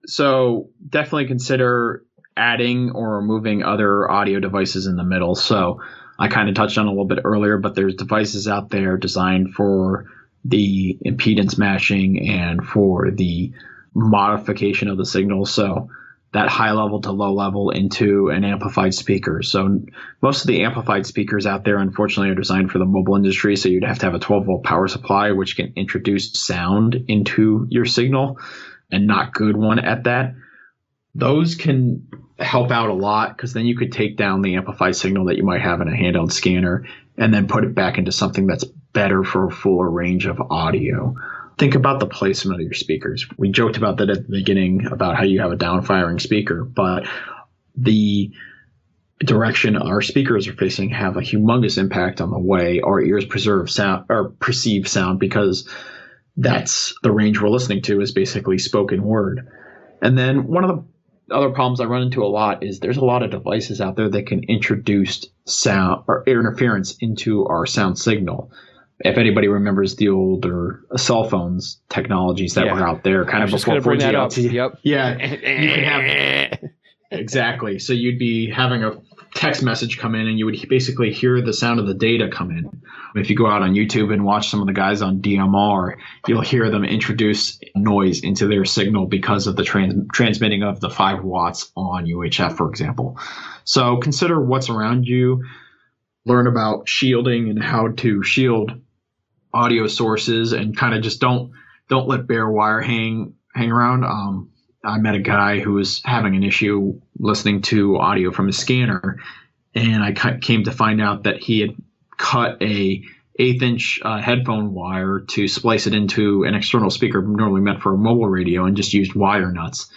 Speaker 3: So definitely consider adding or removing other audio devices in the middle. So I kind of touched on a little bit earlier, but there's devices out there designed for the impedance matching and for the modification of the signal. So that high level to low level into an amplified speaker. So most of the amplified speakers out there, unfortunately, are designed for the mobile industry. So you'd have to have a 12-volt power supply, which can introduce sound into your signal, and not good one at that. Those can help out a lot because then you could take down the amplified signal that you might have in a handheld scanner and then put it back into something that's better for a fuller range of audio. Think about the placement of your speakers. We joked about that at the beginning about how you have a down-firing speaker, but the direction our speakers are facing have a humongous impact on the way our ears preserve sound or perceive sound, because that's the range we're listening to is basically spoken word. And then one of the other problems I run into a lot is there's a lot of devices out there that can introduce sound or interference into our sound signal. If anybody remembers the older cell phones technologies that were out there kind of before 4G LTE.
Speaker 1: Yep.
Speaker 3: Yeah. You can have exactly. So you'd be having a text message come in and you would basically hear the sound of the data come in. If you go out on YouTube and watch some of the guys on DMR, you'll hear them introduce noise into their signal because of the transmitting of the 5 watts on UHF, for example. So consider what's around you, learn about shielding and how to shield audio sources, and kind of just don't let bare wire hang around. I met a guy who was having an issue listening to audio from his scanner, and I came to find out that he had cut a 1/8-inch headphone wire to splice it into an external speaker normally meant for a mobile radio, and just used wire nuts.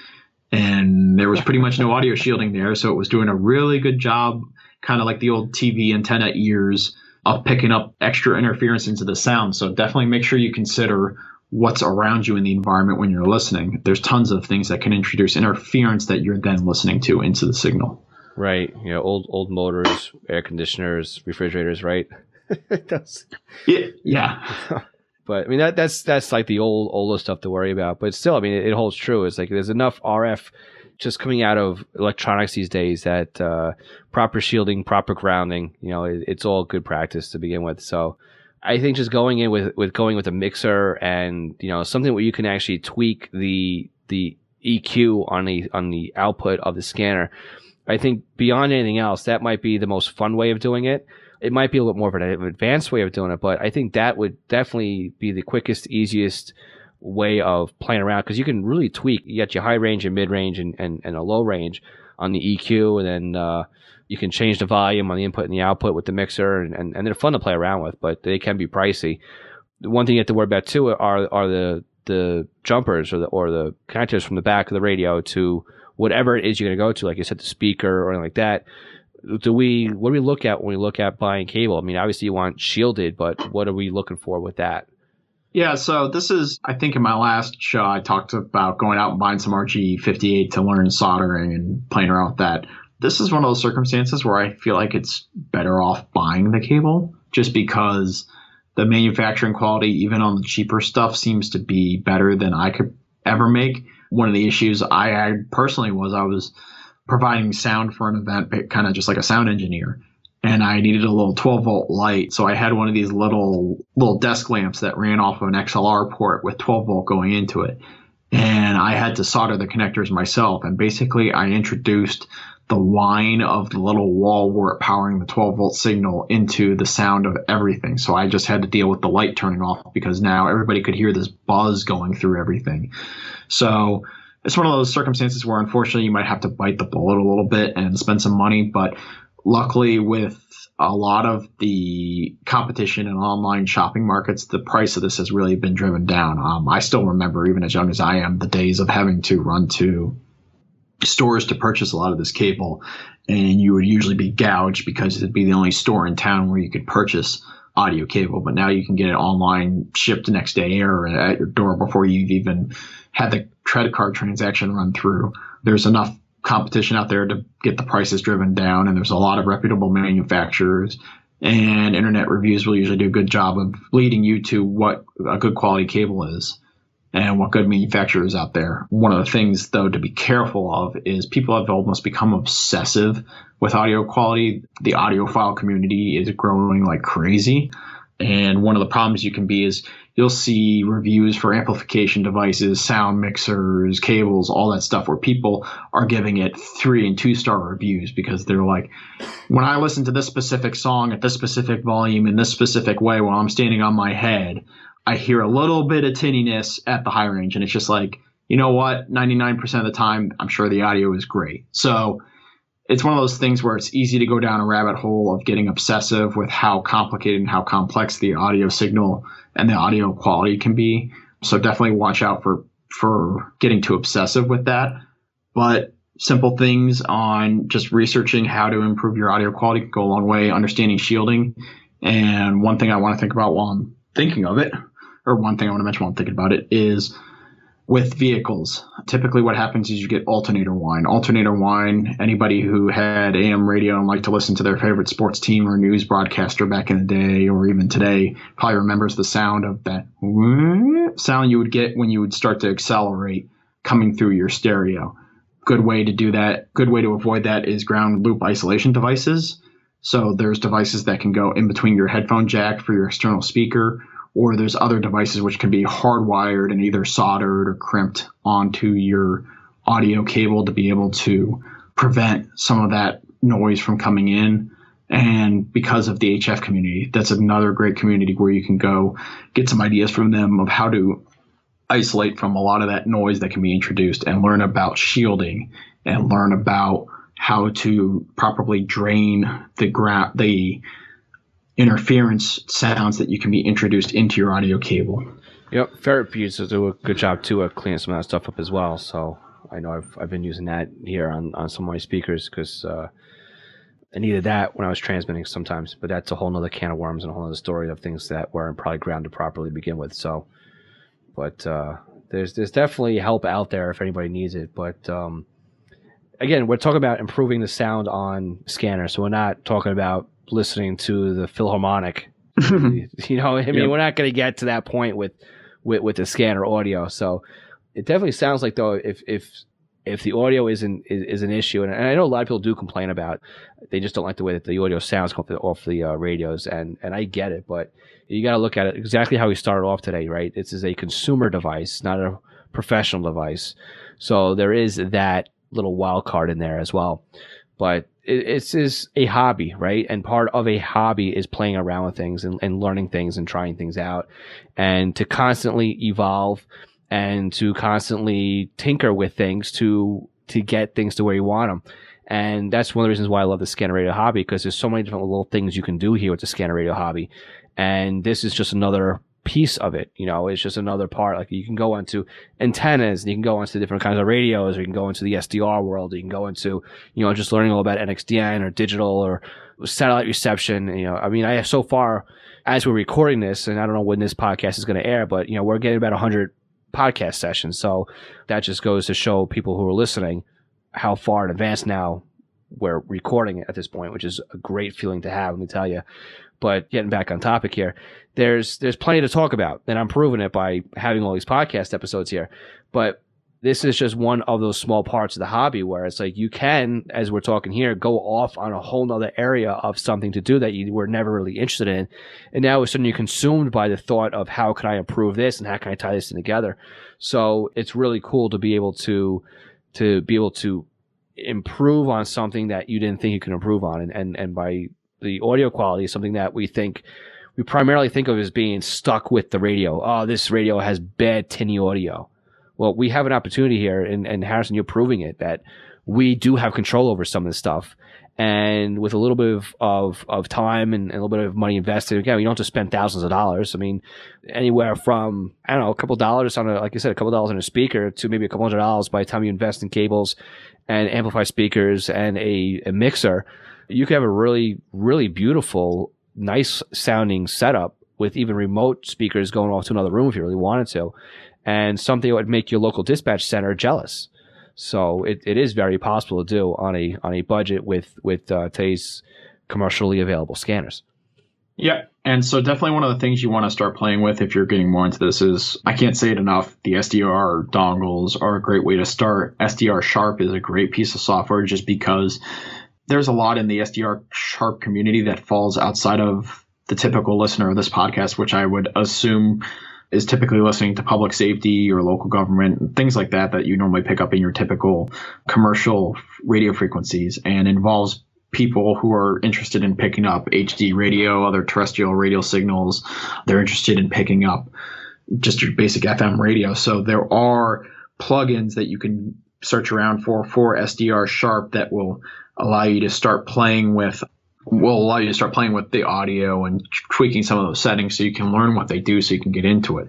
Speaker 3: And there was pretty much no audio shielding there, so it was doing a really good job, kind of like the old TV antenna ears, of picking up extra interference into the sound. So definitely make sure you consider what's around you in the environment when you're listening. There's tons of things that can introduce interference that you're then listening to into the signal.
Speaker 1: Right. Old motors, air conditioners, refrigerators, right?
Speaker 3: Yeah.
Speaker 1: But I mean, that's like the older stuff to worry about. But still, I mean, it holds true. It's like there's enough RF just coming out of electronics these days that proper shielding, proper grounding, it's all good practice to begin with. So I think just going in with a mixer and something where you can actually tweak the EQ on the output of the scanner. I think beyond anything else, that might be the most fun way of doing it. It might be a little bit more of an advanced way of doing it, but I think that would definitely be the quickest, easiest way of playing around because you can really tweak. You got your high range and mid range and a low range on the EQ, and then you can change the volume on the input and the output with the mixer, and they're fun to play around with, but they can be pricey. The one thing you have to worry about too are the jumpers or the connectors from the back of the radio to whatever it is you're going to go to, like you said, the speaker or anything like that. What do we look at when we look at buying cable? I mean, obviously you want shielded, but what are we looking for with that?
Speaker 3: Yeah, so this is, I think in my last show, I talked about going out and buying some RG58 to learn soldering and playing around with that. This is one of those circumstances where I feel like it's better off buying the cable just because the manufacturing quality, even on the cheaper stuff, seems to be better than I could ever make. One of the issues I had personally was I was providing sound for an event, kind of just like a sound engineer. And I needed a little 12-volt light. So I had one of these little desk lamps that ran off of an XLR port with 12-volt going into it. And I had to solder the connectors myself. And basically, I introduced the whine of the little wall wart powering the 12-volt signal into the sound of everything. So I just had to deal with the light turning off because now everybody could hear this buzz going through everything. So it's one of those circumstances where, unfortunately, you might have to bite the bullet a little bit and spend some money. But luckily, with a lot of the competition in online shopping markets, the price of this has really been driven down. I still remember, even as young as I am, the days of having to run to stores to purchase a lot of this cable, and you would usually be gouged because it'd be the only store in town where you could purchase audio cable. But now you can get it online, shipped the next day or at your door before you've even had the credit card transaction run through. There's enough competition out there to get the prices driven down, and there's a lot of reputable manufacturers, and internet reviews will usually do a good job of leading you to what a good quality cable is and what good manufacturers out there. One of the things, though, to be careful of is people have almost become obsessive with audio quality. The audiophile community is growing like crazy. And one of the problems you can be is you'll see reviews for amplification devices, sound mixers, cables, all that stuff where people are giving it 3 and 2-star reviews because they're like, when I listen to this specific song at this specific volume in this specific way while I'm standing on my head, I hear a little bit of tinniness at the high range. And it's just like, you know what? 99% of the time, I'm sure the audio is great. So it's one of those things where it's easy to go down a rabbit hole of getting obsessive with how complicated and how complex the audio signal and the audio quality can be. So definitely watch out for getting too obsessive with that. But simple things on just researching how to improve your audio quality can go a long way, understanding shielding. And one thing I want to think about while I'm thinking of it, or one thing I want to mention while I'm thinking about it, is with vehicles. Typically what happens is you get alternator whine. Alternator whine, anybody who had AM radio and liked to listen to their favorite sports team or news broadcaster back in the day or even today probably remembers the sound of that sound you would get when you would start to accelerate coming through your stereo. Good way to do that, good way to avoid that is ground loop isolation devices. So there's devices that can go in between your headphone jack for your external speaker, or there's other devices which can be hardwired and either soldered or crimped onto your audio cable to be able to prevent some of that noise from coming in. And because of the HF community, that's another great community where you can go get some ideas from them of how to isolate from a lot of that noise that can be introduced and learn about shielding and learn about how to properly drain the interference sounds that you can be introduced into your audio cable.
Speaker 1: Yep, Ferret used to do a good job too at cleaning some of that stuff up as well. So I know I've been using that here on some of my speakers because I needed that when I was transmitting sometimes. But that's a whole nother can of worms and a whole other story of things that weren't probably grounded properly to begin with. So, but there's definitely help out there if anybody needs it. But again, we're talking about improving the sound on scanners, so we're not talking about listening to the Philharmonic. You know, I mean,
Speaker 3: Yep.
Speaker 1: We're not going to get to that point with the scanner audio. So it definitely sounds like, though, if the audio is an issue, and I know a lot of people do complain about, they just don't like the way that the audio sounds off the radios, and I get it, but you got to look at it exactly how we started off today, right? This is a consumer device, not a professional device. So there is that little wild card in there as well. But it's a hobby, right? And part of a hobby is playing around with things and learning things and trying things out. And to constantly evolve and to constantly tinker with things to get things to where you want them. And that's one of the reasons why I love the scanner radio hobby, because there's so many different little things you can do here with the scanner radio hobby. And this is just another piece of it. It's just another part. Like, you can go into antennas, and you can go into different kinds of radios, or you can go into the SDR world. You can go into, just learning all about NXDN or digital or satellite reception. I so far, as we're recording this, and I don't know when this podcast is going to air, but we're getting about 100 podcast sessions. So that just goes to show people who are listening how far in advance now we're recording it at this point, which is a great feeling to have, let me tell you. But getting back on topic here, there's plenty to talk about, and I'm proving it by having all these podcast episodes here. But this is just one of those small parts of the hobby where it's like you can, as we're talking here, go off on a whole nother area of something to do that you were never really interested in. And now all of a sudden you're consumed by the thought of how can I improve this and how can I tie this together. So it's really cool to be able to improve on something that you didn't think you could improve on. And by the audio quality is something that we primarily think of as being stuck with the radio. Oh, this radio has bad tinny audio. Well, we have an opportunity here, and Harrison, you're proving it, that we do have control over some of this stuff. And with a little bit of time and a little bit of money invested, again, you don't have to spend thousands of dollars. I mean, anywhere from, a couple of dollars on like I said, a couple of dollars on a speaker to maybe a couple $100 by the time you invest in cables and amplify speakers and a mixer. You could have a really, really beautiful, nice sounding setup with even remote speakers going off to another room if you really wanted to, and something that would make your local dispatch center jealous. So it is very possible to do on a budget with today's commercially available scanners.
Speaker 3: Yeah. And so definitely one of the things you want to start playing with if you're getting more into this is, I can't say it enough, the SDR dongles are a great way to start. SDR Sharp is a great piece of software just because there's a lot in the SDR Sharp community that falls outside of the typical listener of this podcast, which I would assume is typically listening to public safety or local government, things like that you normally pick up in your typical commercial radio frequencies, and involves people who are interested in picking up HD radio, other terrestrial radio signals. They're interested in picking up just your basic FM radio. So there are plugins that you can search around for SDR Sharp that will allow you to start playing with the audio and tweaking some of those settings so you can learn what they do so you can get into it.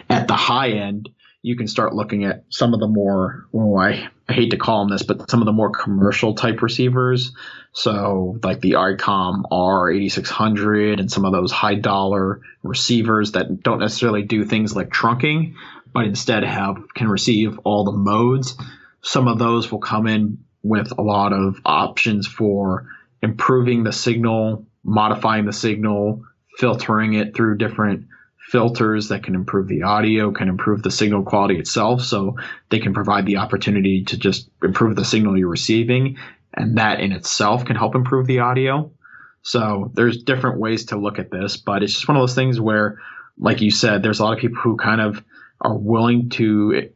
Speaker 3: At the high end, you can start looking at some of the more, I hate to call them this, but some of the more commercial type receivers. So like the ICOM R8600 and some of those high dollar receivers that don't necessarily do things like trunking, but instead can receive all the modes. Some of those will come in with a lot of options for improving the signal, modifying the signal, filtering it through different filters that can improve the audio, can improve the signal quality itself. So they can provide the opportunity to just improve the signal you're receiving. And that in itself can help improve the audio. So there's different ways to look at this, but it's just one of those things where, like you said, there's a lot of people who kind of are willing to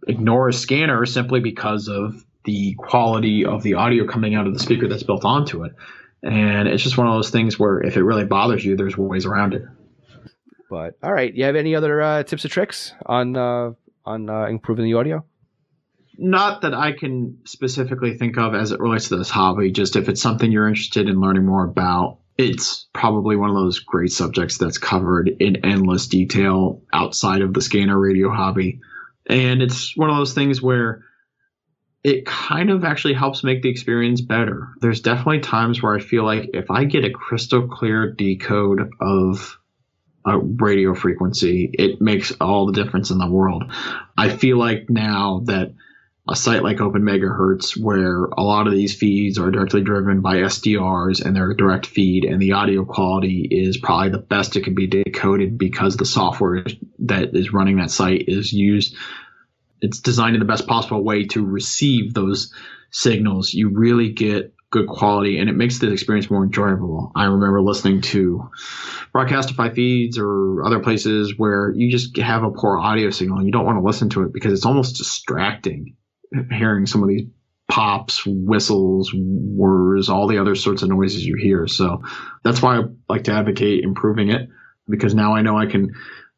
Speaker 3: ignore a scanner simply because of the quality of the audio coming out of the speaker that's built onto it. And it's just one of those things where if it really bothers you, there's ways around it.
Speaker 1: But all right, you have any other tips or tricks on improving the audio?
Speaker 3: Not that I can specifically think of as it relates to this hobby. Just if it's something you're interested in learning more about, it's probably one of those great subjects that's covered in endless detail outside of the scanner radio hobby. And it's one of those things where it kind of actually helps make the experience better. There's definitely times where I feel like if I get a crystal clear decode of a radio frequency, it makes all the difference in the world. I feel like now that a site like Open Megahertz, where a lot of these feeds are directly driven by SDRs and they're a direct feed, and the audio quality is probably the best it can be decoded because the software that is running that site is used. It's designed in the best possible way to receive those signals. You really get good quality, and it makes the experience more enjoyable. I remember listening to Broadcastify feeds or other places where you just have a poor audio signal and you don't want to listen to it because it's almost distracting hearing some of these pops, whistles, whirs, all the other sorts of noises you hear. So that's why I like to advocate improving it, because now I know I can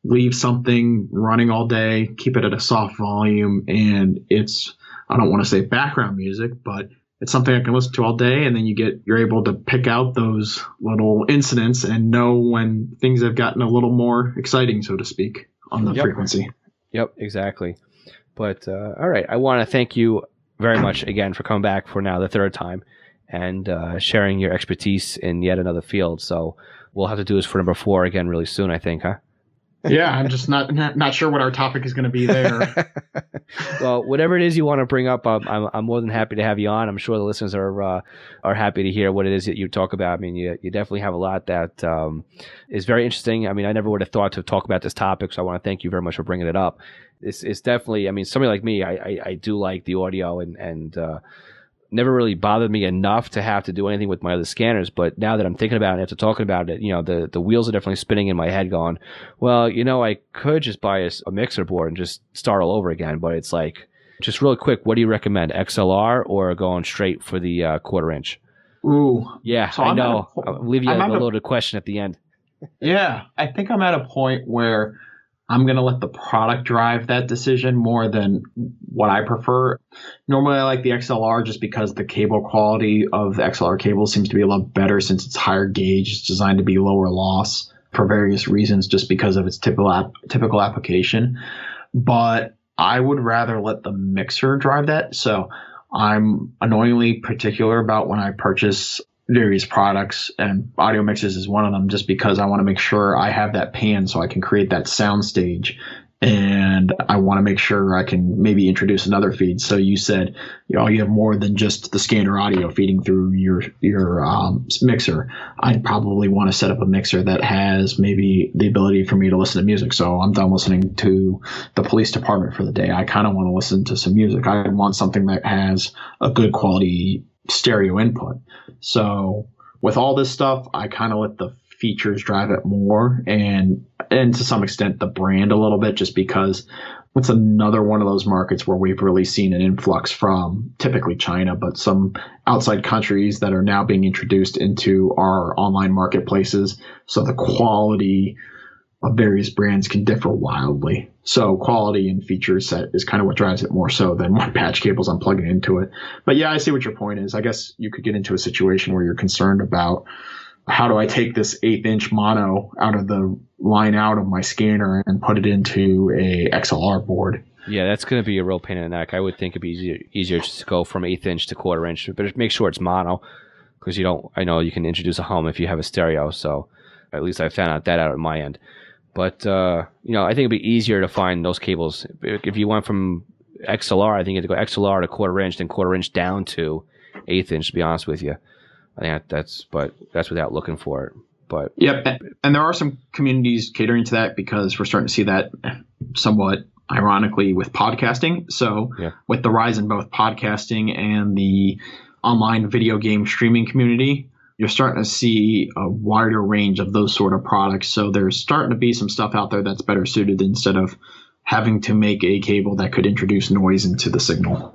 Speaker 3: leave something running all day, keep it at a soft volume, and I don't want to say background music, but it's something I can listen to all day, and then you're able to pick out those little incidents and know when things have gotten a little more exciting, so to speak, on the frequency.
Speaker 1: Yep, exactly. But all right, I want to thank you very much again for coming back for now the third time and sharing your expertise in yet another field. So we'll have to do this for number 4 again really soon, I think, huh?
Speaker 3: Yeah, I'm just not sure what our topic is going to be there.
Speaker 1: Well, whatever it is you want to bring up, I'm more than happy to have you on. I'm sure the listeners are happy to hear what it is that you talk about. I mean, you definitely have a lot that is very interesting. I mean, I never would have thought to talk about this topic, so I want to thank you very much for bringing it up. It's definitely, I mean, somebody like me, I do like the audio and never really bothered me enough to have to do anything with my other scanners. But now that I'm thinking about it, after talking about it, the wheels are definitely spinning in my head going, well, I could just buy a mixer board and just start all over again. But it's like, just really quick, what do you recommend, XLR or going straight for the quarter inch?
Speaker 3: Ooh.
Speaker 1: Yeah, so I know. I'll leave you a loaded question at the end.
Speaker 3: Yeah, I think I'm at a point where I'm going to let the product drive that decision more than what I prefer. Normally, I like the XLR just because the cable quality of the XLR cable seems to be a lot better since it's higher gauge. It's designed to be lower loss for various reasons just because of its typical application. But I would rather let the mixer drive that. So I'm annoyingly particular about when I purchase various products, and audio mixers is one of them, just because I want to make sure I have that pan so I can create that sound stage, and I want to make sure I can maybe introduce another feed. So you said you have more than just the scanner audio feeding through your mixer. I'd probably want to set up a mixer that has maybe the ability for me to listen to music. So I'm done listening to the police department for the day, I kind of want to listen to some music. I want something that has a good quality stereo input. So with all this stuff, I kind of let the features drive it more, and to some extent the brand a little bit, just because it's another one of those markets where we've really seen an influx from typically China, but some outside countries that are now being introduced into our online marketplaces. So the quality of various brands can differ wildly. So quality and feature set is kind of what drives it more so than what patch cables I'm plugging into it. But yeah, I see what your point is. I guess you could get into a situation where you're concerned about, how do I take this 1/8-inch mono out of the line out of my scanner and put it into a XLR board?
Speaker 1: Yeah, that's going to be a real pain in the neck. I would think it'd be easier just to go from 1/8 inch to quarter inch, but make sure it's mono, because I know you can introduce a hum if you have a stereo. So at least I found that out at my end. But, I think it'd be easier to find those cables. If you went from XLR, I think you have to go XLR to quarter inch, then quarter inch down to 1/8 inch, to be honest with you. I think that's without looking for it. But
Speaker 3: yep. And there are some communities catering to that, because we're starting to see that somewhat ironically with podcasting. So with the rise in both podcasting and the online video game streaming community, you're starting to see a wider range of those sort of products. So there's starting to be some stuff out there that's better suited, instead of having to make a cable that could introduce noise into the signal.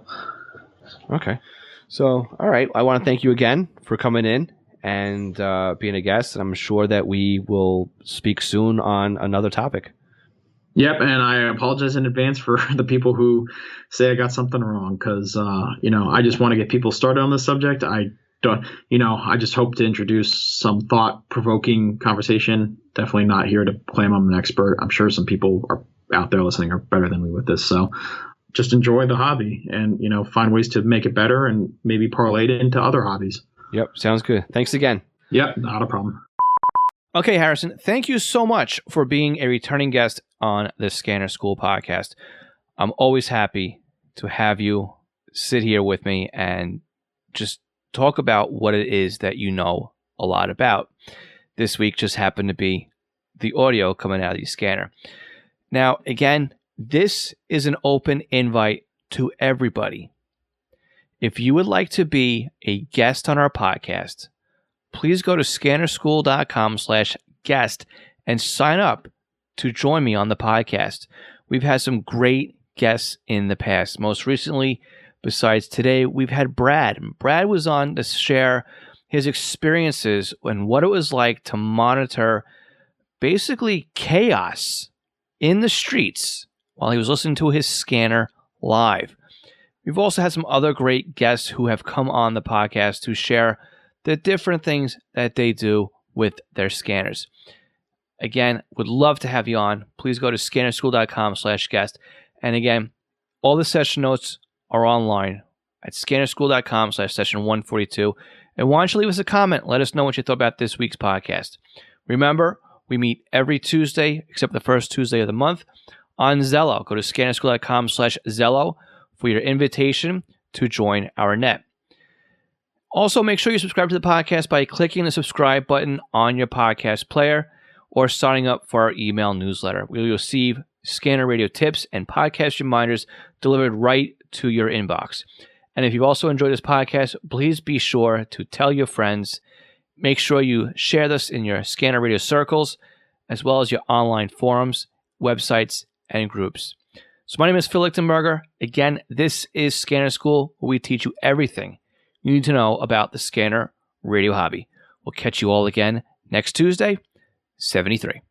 Speaker 1: Okay. So, all right. I want to thank you again for coming in and being a guest. I'm sure that we will speak soon on another topic.
Speaker 3: Yep, and I apologize in advance for the people who say I got something wrong, because, I just want to get people started on this subject. I just hope to introduce some thought-provoking conversation. Definitely not here to claim I'm an expert. I'm sure some people are out there listening are better than me with this. So just enjoy the hobby and, find ways to make it better and maybe parlay it into other hobbies.
Speaker 1: Yep, sounds good. Thanks again.
Speaker 3: Yep, not a problem.
Speaker 1: Okay, Harrison, thank you so much for being a returning guest on the Scanner School podcast. I'm always happy to have you sit here with me and just talk about what it is that you know a lot about. This week just happened to be the audio coming out of the scanner. Now, again, this is an open invite to everybody. If you would like to be a guest on our podcast, please go to scannerschool.com/guest and sign up to join me on the podcast. We've had some great guests in the past. Most recently, besides today, we've had Brad. Brad was on to share his experiences and what it was like to monitor basically chaos in the streets while he was listening to his scanner live. We've also had some other great guests who have come on the podcast to share the different things that they do with their scanners. Again, would love to have you on. Please go to scannerschool.com/guest. And again, all the session notes are online at scannerschool.com/session 142. And why don't you leave us a comment? Let us know what you thought about this week's podcast. Remember, we meet every Tuesday, except the first Tuesday of the month, on Zello. Go to scannerschool.com/Zello for your invitation to join our net. Also, make sure you subscribe to the podcast by clicking the subscribe button on your podcast player or signing up for our email newsletter. We'll receive Scanner Radio tips and podcast reminders delivered right to your inbox. And if you've also enjoyed this podcast, please be sure to tell your friends. Make sure you share this in your Scanner Radio circles, as well as your online forums, websites, and groups. So my name is Phil Lichtenberger. Again, this is Scanner School, where we teach you everything you need to know about the scanner radio hobby. We'll catch you all again next Tuesday, 73.